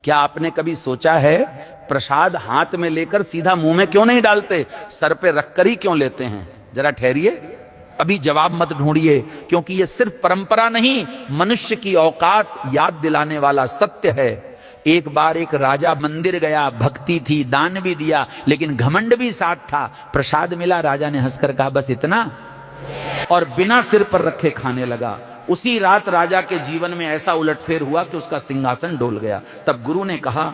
क्या आपने कभी सोचा है प्रसाद हाथ में लेकर सीधा मुंह में क्यों नहीं डालते, सर पे रखकर ही क्यों लेते हैं? जरा ठहरिए, अभी जवाब मत ढूंढिए, क्योंकि ये सिर्फ परंपरा नहीं, मनुष्य की औकात याद दिलाने वाला सत्य है। एक बार एक राजा मंदिर गया, भक्ति थी, दान भी दिया, लेकिन घमंड भी साथ था। प्रसाद मिला, राजा ने हंसकर कहा बस इतना, और बिना सिर पर रखे खाने लगा। उसी रात राजा के जीवन में ऐसा उलटफेर हुआ कि उसका सिंहासन डोल गया। तब गुरु ने कहा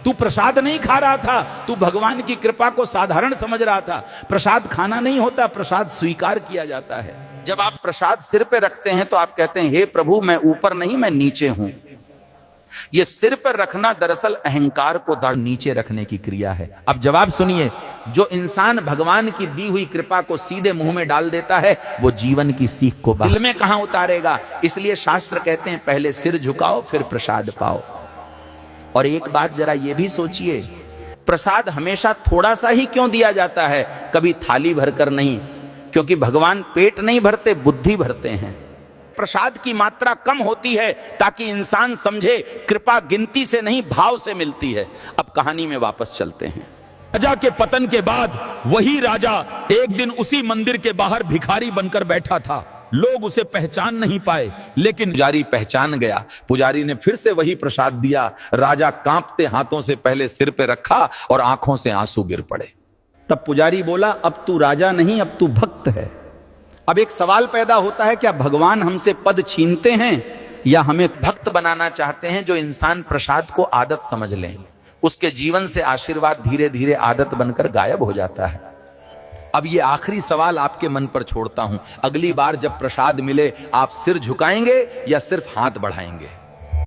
तू प्रसाद नहीं खा रहा था, तू भगवान की कृपा को साधारण समझ रहा था। प्रसाद खाना नहीं होता, प्रसाद स्वीकार किया जाता है। जब आप प्रसाद सिर पे रखते हैं तो आप कहते हैं हे प्रभु मैं ऊपर नहीं, मैं नीचे हूं। ये सिर पर रखना दरअसल अहंकार को नीचे रखने की क्रिया है। अब जवाब सुनिए, जो इंसान भगवान की दी हुई कृपा को सीधे मुंह में डाल देता है वो जीवन की सीख को दिल में कहां उतारेगा। इसलिए शास्त्र कहते हैं पहले सिर झुकाओ फिर प्रसाद पाओ। और एक बात जरा ये भी सोचिए, प्रसाद हमेशा थोड़ा सा ही क्यों दिया जाता है, कभी थाली भरकर नहीं, क्योंकि भगवान पेट नहीं भरते, बुद्धि भरते हैं। प्रसाद की मात्रा कम होती है ताकि इंसान समझे कृपा गिनती से नहीं भाव से मिलती है। अब कहानी में वापस चलते हैं। राजा के पतन के बाद वही राजा एक दिन उसी मंदिर के बाहर भिखारी बनकर बैठा था। लोग उसे पहचान नहीं पाए, लेकिन पुजारी पहचान गया। पुजारी ने फिर से वही प्रसाद दिया। राजा कांपते हाथों से पहले सिर पे रखा और आंखों से आंसू गिर पड़े। तब पुजारी बोला अब तू राजा नहीं, अब तू भक्त है। अब एक सवाल पैदा होता है, क्या भगवान हमसे पद छीनते हैं या हमें भक्त बनाना चाहते हैं? जो इंसान प्रसाद को आदत समझ ले, उसके जीवन से आशीर्वाद धीरे धीरे आदत बनकर गायब हो जाता है। अब ये आखिरी सवाल आपके मन पर छोड़ता हूं, अगली बार जब प्रसाद मिले आप सिर झुकाएंगे या सिर्फ हाथ बढ़ाएंगे?